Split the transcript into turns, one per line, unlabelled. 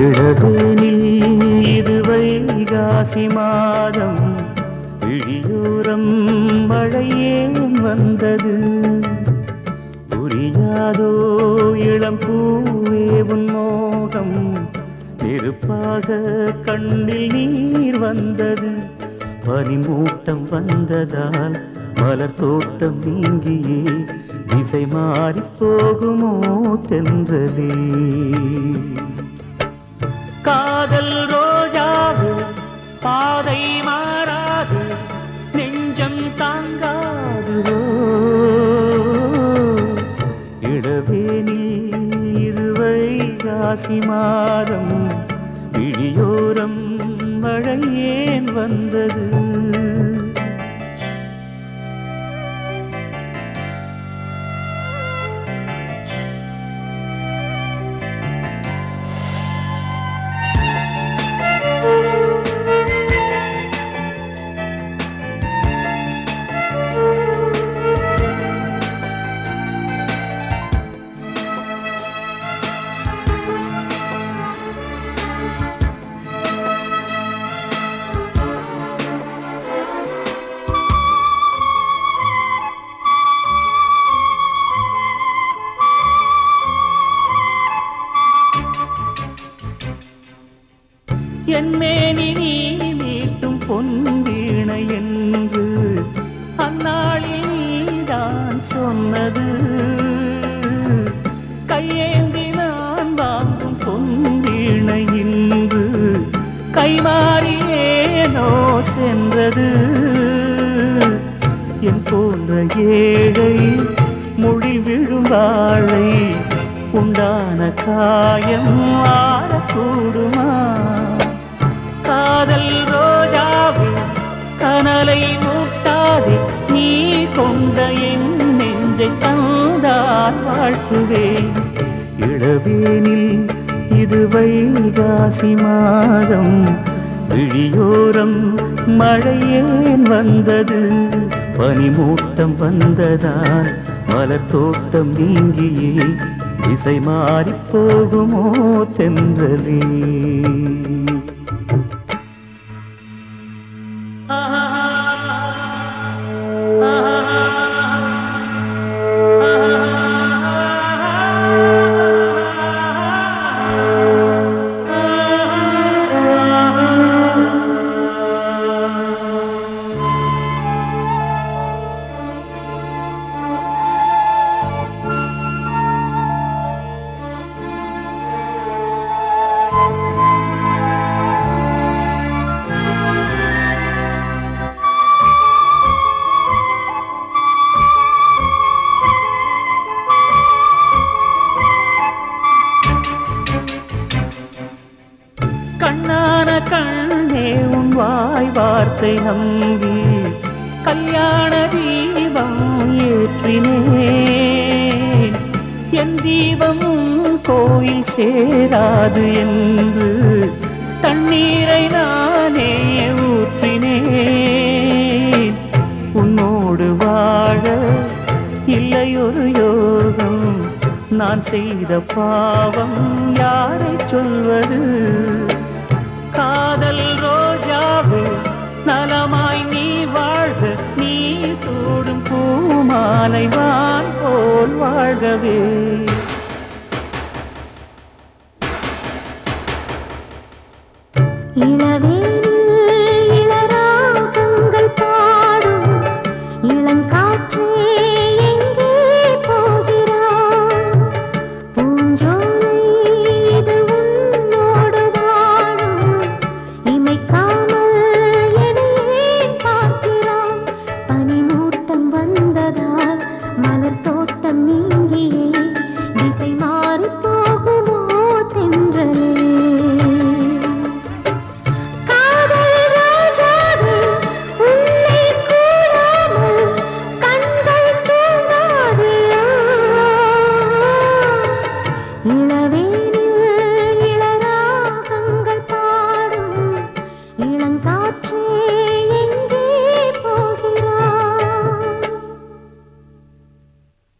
இளவேனில் இது வைகாசி மாதம், விழியோரம் மழையேன் வந்தது. புரியாதோ இளம் பூவே உன் மோகம், நெருப்பாக கண்ணில் நீர் வந்தது. பனிமூட்டம் வந்ததால் மலர் தோட்டம் நீங்கியே திசை மாறி போகுமோ தென்றலே. காதல் ரோஜாவு பாதை மாறாது, நெஞ்சம் தாங்காதுவோ. இளவேனில் இது வைகாசி மாதம், விழியோரம் மழையேன் வந்தது. என்னேனி நீ மீட்டும் பொன்வீணை என்று அந்நாளில் நீதான் சொன்னது. கையேந்தி நான் வாங்கும் பொன்வீணை இன்று கைமாறியேனோ சென்றது. என் போன்ற ஏழை முழில் விழும் வாழை உண்டான காயம் ஆறக்கூடுமா? காதல் ரோஜாவே கனலை மூட்டாதே, நீ கொண்ட என் நெஞ்சை தந்தால் வாழ்த்துவேன். இளவேனில் இது வைகாசி மாதம், விழியோரம் மழையேன் வந்தது. பனிமூட்டம் வந்ததால் மலர் தோட்டம் நீங்கியே திசை மாறி போகுமோ தென்றலே. கண்ணான கண்ணே உன் வாய் வார்த்தை நம்பி கல்யாண தீபம் ஏற்றினேன். என் தீபம் கோயில் சேராது என்று தண்ணீரை நானே ஊற்றினேன். உன்னோடு வாழ இல்லையொரு யோகம், நான் செய்த பாவம் யாரை சொல்வது? காதல் ரோஜாவே நலமாய் நீ வாழ்க, நீ சூடும் பூமாலை வான் போல் வாழ்கவே.
இளவேனில் இளராகங்கள் பாடும் இளங்காற்றே எங்கே போகிறாய்? பூஞ்சோலை இது உன்னோடு வாழும், இமைக்காமல் என்னையே பார்க்கிறாய். பனிமூட்டம் வந்ததால் மலர் தோட்டம் நீங்கியே திசை மாறி போகுமோ? இளங்காற்று